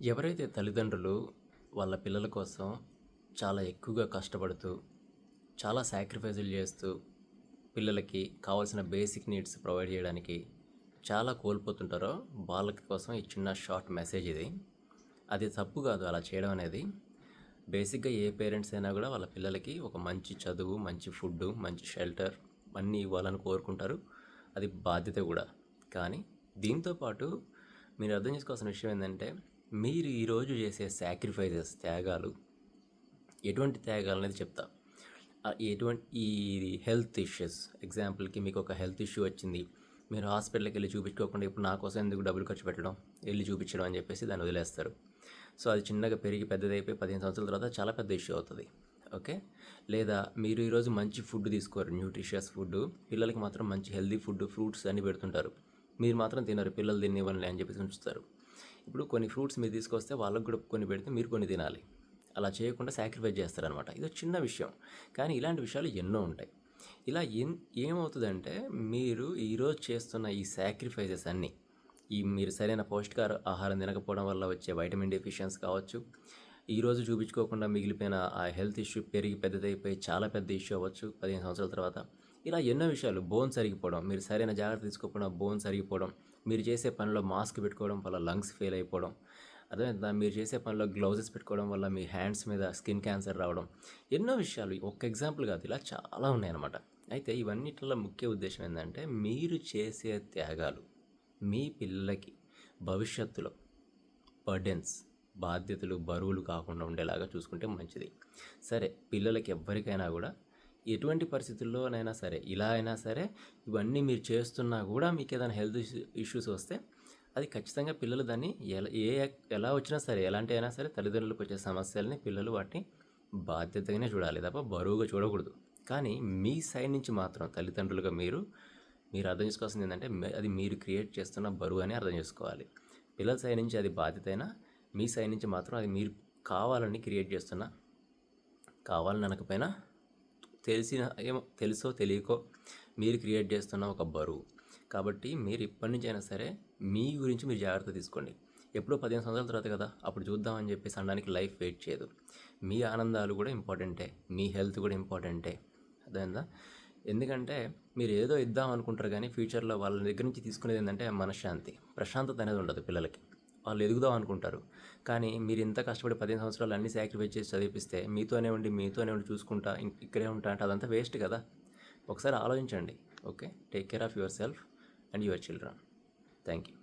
ఎవరైతే తల్లిదండ్రులు వాళ్ళ పిల్లల కోసం చాలా ఎక్కువగా కష్టపడుతూ, చాలా సాక్రిఫైజులు చేస్తూ, పిల్లలకి కావాల్సిన బేసిక్ నీడ్స్ ప్రొవైడ్ చేయడానికి చాలా కోల్పోతుంటారో, వాళ్ళకి కోసం ఈ చిన్న షార్ట్ మెసేజ్ ఇది. అది తప్పు కాదు అలా చేయడం అనేది. బేసిక్‌గా ఏ పేరెంట్స్ అయినా కూడా వాళ్ళ పిల్లలకి ఒక మంచి చదువు, మంచి ఫుడ్డు, మంచి షెల్టర్ అన్నీ ఇవ్వాలని కోరుకుంటారు. అది బాధ్యత కూడా. కానీ దీంతో పాటు మీరు అర్థం చేసుకోవాల్సిన విషయం ఏంటంటే, మీరు ఈరోజు చేసే సాక్రిఫైజెస్, త్యాగాలు ఎటువంటి త్యాగాలు అనేది చెప్తా. ఎటువంటి ఈ హెల్త్ ఇష్యూస్, ఎగ్జాంపుల్కి మీకు ఒక హెల్త్ ఇష్యూ వచ్చింది, మీరు హాస్పిటల్కి వెళ్ళి చూపించుకోకుండా ఇప్పుడు నా కోసం ఎందుకు డబ్బులు ఖర్చు పెట్టడం, వెళ్ళి చూపించడం అని చెప్పేసి దాన్ని వదిలేస్తారు. సో అది చిన్నగా పెరిగి పెద్దదైపోయి 15 సంవత్సరాల తర్వాత చాలా పెద్ద ఇష్యూ అవుతుంది. ఓకే. లేదా మీరు ఈరోజు మంచి ఫుడ్ తీసుకోరు, న్యూట్రిషియస్ ఫుడ్, పిల్లలకి మాత్రం మంచి హెల్తీ ఫుడ్, ఫ్రూట్స్ అన్నీ పెడుతుంటారు, మీరు మాత్రం తినరు, పిల్లలు తినివ్వండి అని చెప్పేసి ఉంచుతారు. ఇప్పుడు కొన్ని ఫ్రూట్స్ మీరు తీసుకొస్తే వాళ్ళకు కూడా కొన్ని పెడితే మీరు కొన్ని తినాలి. అలా చేయకుండా సాక్రిఫైస్ చేస్తారనమాట. ఇది చిన్న విషయం, కానీ ఇలాంటి విషయాలు ఎన్నో ఉంటాయి. ఇలా ఏమవుతుందంటే, మీరు ఈరోజు చేస్తున్న ఈ సాక్రిఫైజెస్ అన్నీ, మీరు సరైన పౌష్టికార ఆహారం తినకపోవడం వల్ల వచ్చే వైటమిన్ డెఫిషియన్స్ కావచ్చు, ఈరోజు చూపించుకోకుండా మిగిలిపోయిన ఆ హెల్త్ ఇష్యూ పెరిగి పెద్దదైపోయి చాలా పెద్ద ఇష్యూ అవ్వచ్చు 15 సంవత్సరాల తర్వాత. ఇలా ఎన్నో విషయాలు, బోన్స్ అరిగిపోవడం, మీరు సరైన జాగ్రత్త తీసుకోకుండా బోన్స్ అరిగిపోవడం, మీరు చేసే పనిలో మాస్క్ పెట్టుకోవడం వల్ల లంగ్స్ ఫెయిల్ అయిపోవడం, అర్థమైందా, మీరు చేసే పనిలో గ్లౌజెస్ పెట్టుకోవడం వల్ల మీ హ్యాండ్స్ మీద స్కిన్ క్యాన్సర్ రావడం, ఎన్నో విషయాలు, ఒక్క ఎగ్జాంపుల్ కాదు, ఇలా చాలా ఉన్నాయన్నమాట. అయితే ఇవన్నిటిలో ముఖ్య ఉద్దేశం ఏంటంటే, మీరు చేసే త్యాగాలు మీ పిల్లలకి భవిష్యత్తులో బర్డెన్స్, బాధ్యతలు, బరువులు కాకుండా ఉండేలాగా చూసుకుంటే మంచిది. సరే, పిల్లలకి ఎవ్వరికైనా కూడా ఎటువంటి పరిస్థితుల్లోనైనా సరే, ఇలా అయినా సరే, ఇవన్నీ మీరు చేస్తున్నా కూడా మీకు ఏదైనా హెల్త్ ఇష్యూస్ వస్తే అది ఖచ్చితంగా పిల్లలు దాన్ని ఎలా వచ్చినా సరే, ఎలాంటి అయినా సరే, తల్లిదండ్రులకు వచ్చే సమస్యల్ని పిల్లలు వాటిని బాధ్యతగానే చూడాలి తప్ప బరువుగా చూడకూడదు. కానీ మీ సైడ్ నుంచి మాత్రం తల్లిదండ్రులుగా మీరు అర్థం చేసుకోవాల్సింది ఏంటంటే, అది మీరు క్రియేట్ చేస్తున్న బరువు అని అర్థం చేసుకోవాలి. పిల్లల సైడ్ నుంచి అది బాధ్యత అయినా, మీ సైడ్ నుంచి మాత్రం అది మీరు కావాలని క్రియేట్ చేస్తున్న, కావాలని అనకపోయినా తెలుసో తెలియకో మీరు క్రియేట్ చేస్తున్న ఒక బరువు. కాబట్టి మీరు ఇప్పటి నుంచి అయినా సరే మీ గురించి మీరు జాగ్రత్త తీసుకోండి. ఎప్పుడో 15 సంవత్సరాల తర్వాత కదా, అప్పుడు చూద్దామని చెప్పేసి అనడానికి లైఫ్ వెయిట్ చేయదు. మీ ఆనందాలు కూడా ఇంపార్టెంటే, మీ హెల్త్ కూడా ఇంపార్టెంటే, అర్థమైందా? ఎందుకంటే మీరు ఏదో ఇద్దాం అనుకుంటారు, కానీ ఫ్యూచర్లో వాళ్ళ దగ్గర నుంచి తీసుకునేది ఏంటంటే మనశ్శాంతి, ప్రశాంతత అనేది ఉండదు పిల్లలకి. వాళ్ళు ఎదుగుదాం అనుకుంటారు, కానీ మీరు ఇంత కష్టపడి 15 సంవత్సరాలు అన్నీ సాక్రిఫైస్ చేసి చదివిపిస్తే మీతోనే ఉండి చూసుకుంటా ఇక్కడే ఉంటా అంటే అదంతా వేస్ట్ కదా. ఒకసారి ఆలోచించండి. Okay, take care of your self and your children. Thank you.